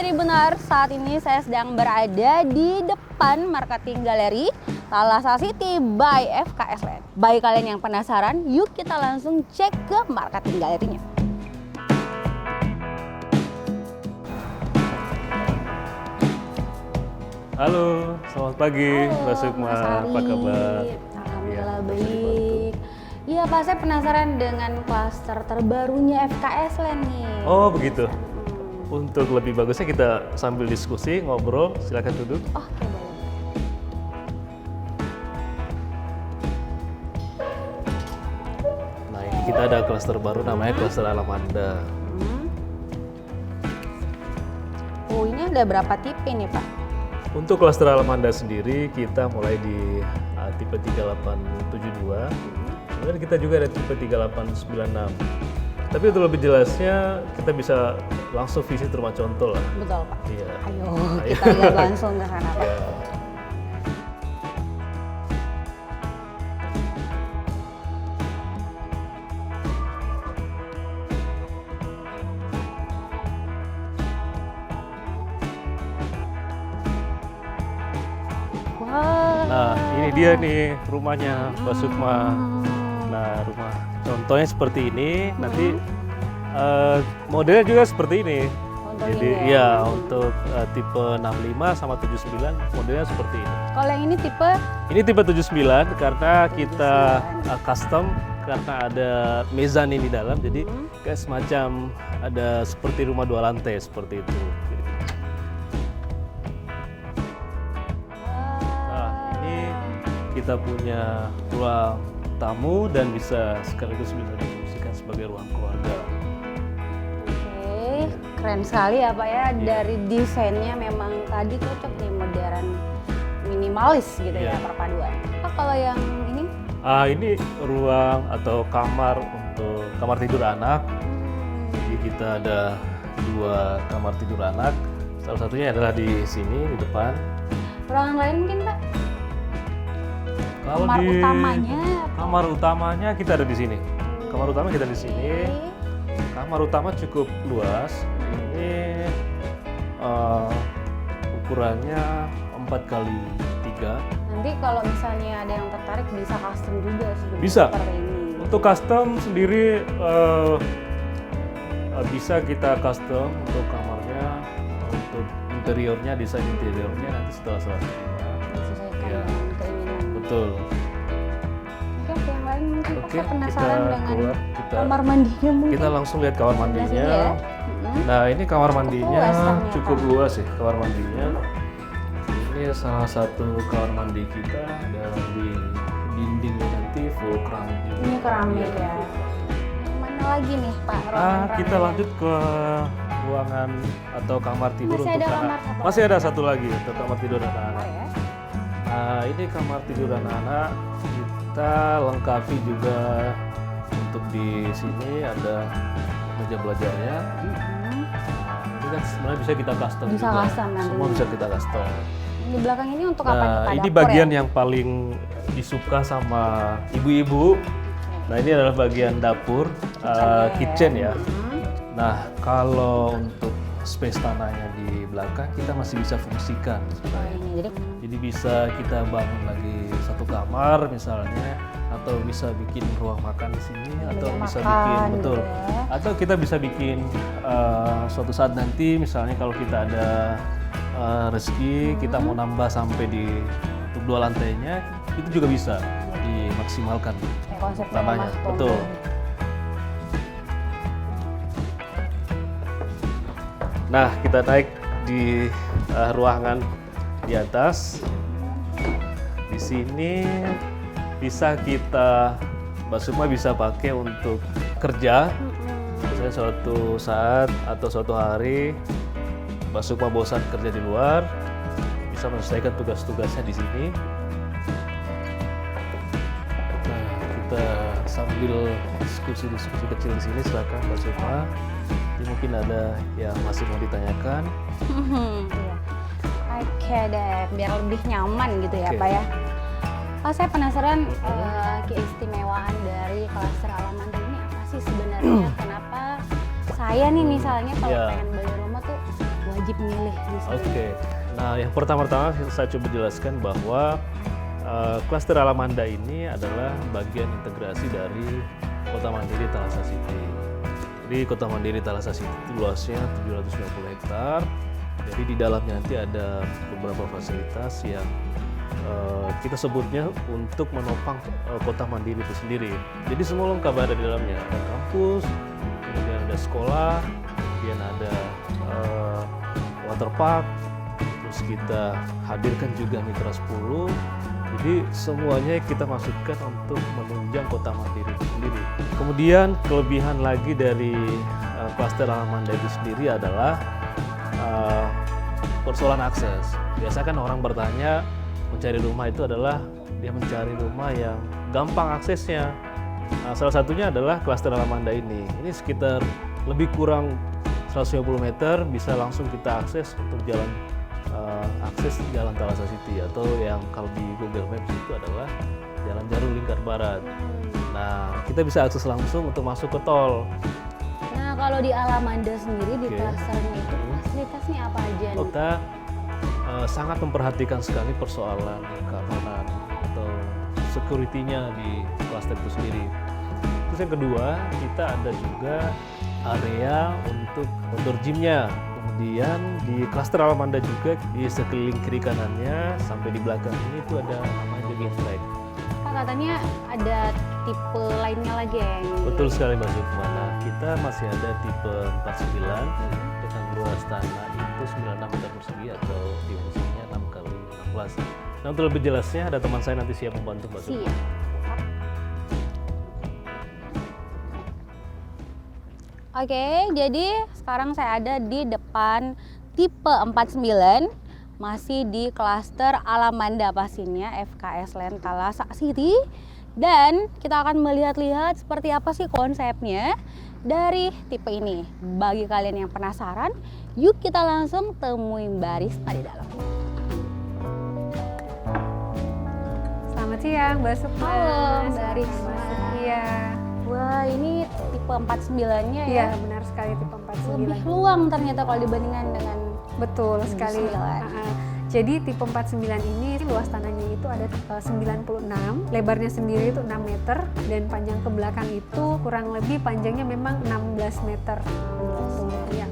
Tribuners, saat ini saya sedang berada di depan Marketing Gallery Thalassa City by FKS Land. Bagi kalian yang penasaran, yuk kita langsung cek ke Marketing Gallery-nya. Halo, selamat pagi Mbak Sukma, Mas Ari. apa kabar? Alhamdulillah baik. Iya Pak, saya penasaran dengan klaster terbarunya FKS Land nih. Oh begitu. Untuk lebih bagusnya kita sambil diskusi, ngobrol, silakan duduk. Oke, boleh. Nah ini kita ada klaster baru namanya klaster Alamanda. Oh, ini ada berapa tipe nih Pak? Untuk klaster Alamanda sendiri kita mulai di tipe 3872. Kemudian kita juga ada tipe 3896. Tapi untuk lebih jelasnya kita bisa langsung visit rumah contoh lah. Betul Pak. Iya. Ayo kita lihat langsung ke sana Pak. Ya. Wah. Nah ini dia nih rumahnya Mbak Sukma. Nah rumah contohnya seperti ini. Nanti modelnya juga seperti ini. Untuk Jadi ini ya untuk tipe 65 sama 79 modelnya seperti ini. Kalau yang ini tipe Ini tipe 79 karena kita custom karena ada mezzanine di dalam. Jadi kayak semacam ada seperti rumah dua lantai seperti itu. Nah ini kita punya ruang tamu dan bisa sekaligus bisa difungsikan sebagai ruang keluarga. Oke, keren sekali ya Pak ya. Dari desainnya memang tadi cocok nih, modern, minimalis gitu ya Iya. perpaduan. Pak kalau yang ini? Ini ruang atau kamar untuk kamar tidur anak. Jadi kita ada 2 kamar tidur anak. Salah satunya adalah di sini di depan. Ruangan lain mungkin Pak? Kalau Kamar di utamanya? kamar utamanya kita ada di sini. Kamar utama kita di sini. Kamar utama cukup luas. Ini ukurannya 4x3. Nanti kalau misalnya ada yang tertarik bisa custom juga sebenarnya Bisa. seperti ini. Untuk custom sendiri bisa kita custom untuk kamarnya, untuk interiornya, desain interiornya nanti setelah selesai. Disesuaikan Iya. dengan keinginan. Betul. Oke, yang lain mungkin Pak, Oke, saya penasaran kita dengan keluar, kamar mandinya mungkin. Kita langsung lihat kamar Sebelah mandinya. sini ya. Nah ini kamar mandinya luas ternyata. cukup luas sih kamar mandinya. Ini salah satu kamar mandi kita dan di dindingnya nanti full keramik juga. Ini keramik ya. Yang mana lagi nih Pak? Ruangan Kita keramik? lanjut ke ruangan atau kamar tidur Masih untuk ada anak. kamar satu Masih ada satu lagi untuk kamar tidur Oh anak-anak. ya. Nah ini kamar tidur anak-anak kita lengkapi juga untuk di sini ada meja belajarnya. Nah, ini kan sebenarnya bisa kita custom Bisa juga. custom nanti. Semua bisa kita custom. Di belakang ini untuk apa nih Nah Pak? ini Dapur bagian ya? yang paling disuka sama ibu-ibu. Nah ini adalah bagian dapur, kitchen ya. Nah kalau untuk space tanahnya di belakang kita masih bisa fungsikan sebenarnya. Ini jadi Jadi bisa kita bangun lagi satu kamar misalnya, atau bisa bikin ruang makan di sini, atau meja bisa makan bikin gitu betul, ya. atau kita bisa bikin suatu saat nanti misalnya kalau kita ada rezeki kita mau nambah sampai di untuk 2 lantainya itu juga bisa dimaksimalkan kayak konsep tanahnya, rumah betul. tuh. Nah kita naik di ruangan di atas. Di sini bisa kita, Mbak Sukma bisa pakai untuk kerja. Misalnya suatu saat atau suatu hari Mbak Sukma bosan kerja di luar, bisa menyelesaikan tugas-tugasnya di sini. Nah, kita sambil diskusi-diskusi kecil di sini, silakan Mbak Sukma. Ini mungkin ada yang masih mau ditanyakan. Iya. Oke deh, biar lebih nyaman gitu ya Oke. Pak ya. Saya penasaran keistimewaan dari klaster Alamanda ini apa sih sebenarnya? Kenapa saya nih misalnya kalau Iya. pengen beli rumah tuh wajib milih di sini? Oke. Nah, yang pertama-tama saya coba jelaskan bahwa klaster Alamanda ini adalah bagian integrasi dari Kota Mandiri Thalassa City. Jadi Kota Mandiri Thalassa City itu luasnya 750 hektar. Jadi di dalamnya nanti ada beberapa fasilitas yang kita sebutnya untuk menopang Kota Mandiri itu sendiri. Jadi semua lengkap ada di dalamnya. Ada kampus, kemudian ada sekolah, kemudian ada waterpark, terus kita hadirkan juga Mitra 10. Jadi semuanya kita masukkan untuk menunjang Kota Mandiri itu sendiri. Kemudian kelebihan lagi dari klaster Alamanda itu sendiri adalah persoalan akses. Biasa kan orang bertanya mencari rumah itu adalah dia mencari rumah yang gampang aksesnya. Nah, salah satunya adalah klaster Alamanda ini. Ini sekitar lebih kurang 150 meter bisa langsung kita akses untuk jalan akses Jalan Thalassa City, atau yang kalau di Google Maps itu adalah Jalan Jaru Lingkar Barat. Nah, kita bisa akses langsung untuk masuk ke tol. Nah, kalau di Alamanda sendiri di Oke. klasternya itu fasilitasnya apa aja nih? Kita sangat memperhatikan sekali persoalan keamanan atau security-nya di klaster itu sendiri. Terus yang kedua, kita ada juga area untuk outdoor gym-nya. Kemudian di klaster Alamanda juga di sekeliling kiri kanannya sampai di belakang ini itu ada namanya jogging track. Pak, katanya ada tipe lainnya lagi ya? Betul sekali Mbak Sukma. Nah, kita masih ada tipe 49 dengan luas tanah itu 96 meter persegi atau dimensinya 6 kali 16. Nah, untuk lebih jelasnya ada teman saya nanti siap membantu Mbak Sukma. Siap. Oke, jadi sekarang saya ada di depan tipe 49, masih di klaster Alamanda pastinya, FKS Land Thalassa City. Dan kita akan melihat-lihat seperti apa sih konsepnya dari tipe ini. Bagi kalian yang penasaran, yuk kita langsung temuin barista di dalam. Selamat siang, Mbak Sukma. Halo, Mbak Risma. Iya. Wah, ini tipe 49-nya Iya, ya. benar sekali tipe 49. Lebih luang ternyata kalau dibandingkan dengan Betul sekali. 49. Jadi tipe 49 ini luas tanahnya itu ada 96, lebarnya sendiri itu 6 meter, dan panjang ke belakang itu kurang lebih panjangnya memang 16 meter. Iya.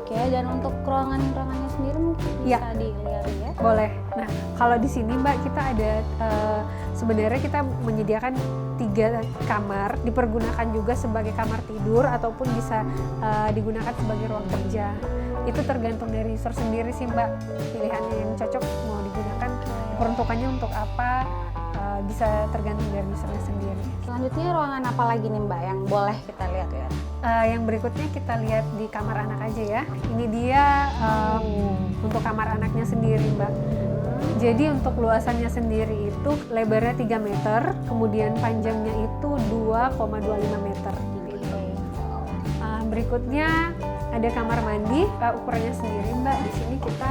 Oke, dan untuk ruangannya sendiri mungkin bisa Iya. dilihat ya. Boleh. Nah, kalau di sini Mbak kita ada sebenarnya kita menyediakan 3 kamar, dipergunakan juga sebagai kamar tidur ataupun bisa digunakan sebagai ruang kerja. Itu tergantung dari user sendiri sih Mbak, pilihannya yang cocok mau digunakan, peruntukannya untuk apa, bisa tergantung dari usernya sendiri. Selanjutnya ruangan apa lagi nih Mbak yang boleh kita lihat ya? Yang berikutnya kita lihat di kamar anak aja ya. Ini dia untuk kamar anaknya sendiri Mbak. Jadi untuk luasannya sendiri itu lebarnya 3 meter, kemudian panjangnya itu 2,25 meter. Berikutnya ada kamar mandi, ukurannya sendiri Mbak. Di sini kita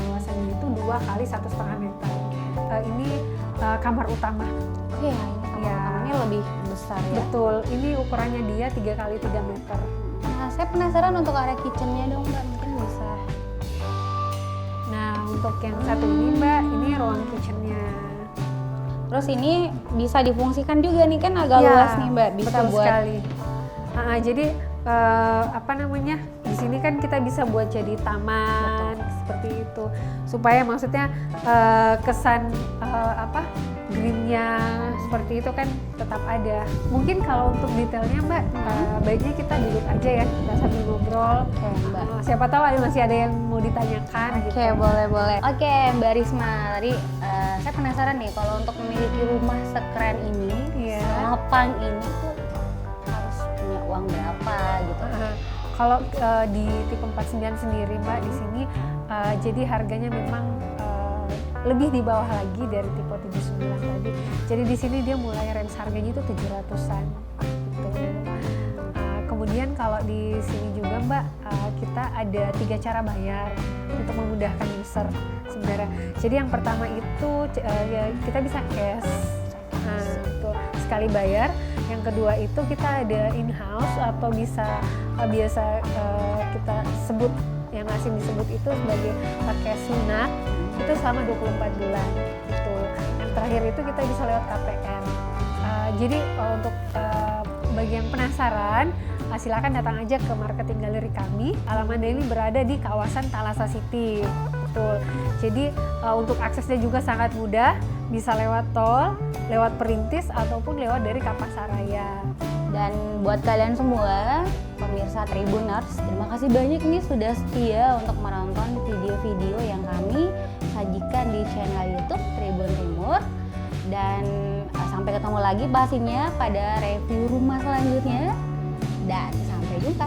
luasannya itu 2 kali 1,5 meter. Ini kamar utama. Oh iya, ini kamarnya lebih besar ya. Betul, ini ukurannya dia 3 kali 3 meter. Nah, saya penasaran untuk area kitchennya dong Mbak, mungkin bisa. Nah, untuk yang satu ini Mbak, ini ruang kitchennya. Terus ini bisa difungsikan juga nih, kan agak Ya, luas nih Mbak, bisa betul buat sekali. Jadi apa namanya, di sini kan kita bisa buat jadi taman seperti itu, supaya maksudnya kesan greennya seperti itu kan tetap ada. Mungkin kalau untuk detailnya Mbak, baiknya kita duduk aja ya, kita sambil ngobrol. Oke, Mbak. Siapa tahu masih ada yang mau ditanyakan. Oke, gitu. boleh. Oke, Mbak Risma, tadi saya penasaran nih kalau untuk memiliki rumah sekeren ini, Iya. semapang ini tuh harus punya uang berapa gitu? Kalau di tipe 49 sendiri Mbak, di sini jadi harganya memang lebih di bawah lagi dari tipe 79 tadi. Jadi di sini dia mulai range harganya itu 700-an gitu. Kemudian kalau di sini juga Mbak, kita ada 3 cara bayar untuk memudahkan user sebenarnya. Jadi yang pertama itu ya kita bisa cash. Nah, itu sekali bayar. Yang kedua itu kita ada in-house atau bisa biasa kita sebut yang asing disebut itu sebagai pakai sunat itu selama 24 bulan gitu. Yang terakhir itu kita bisa lewat KPR. Jadi untuk bagi yang penasaran, silakan datang aja ke marketing galeri kami. Alamatnya ini berada di kawasan Thalassa City. Betul. Jadi untuk aksesnya juga sangat mudah, bisa lewat tol, lewat Perintis ataupun lewat dari Kapasaraya. Dan buat kalian semua, pemirsa Tribuners, terima kasih banyak nih sudah setia untuk menonton video-video yang kami sajikan di channel YouTube Tribun Timur. Dan sampai ketemu lagi pastinya pada review rumah selanjutnya. Dan sampai jumpa.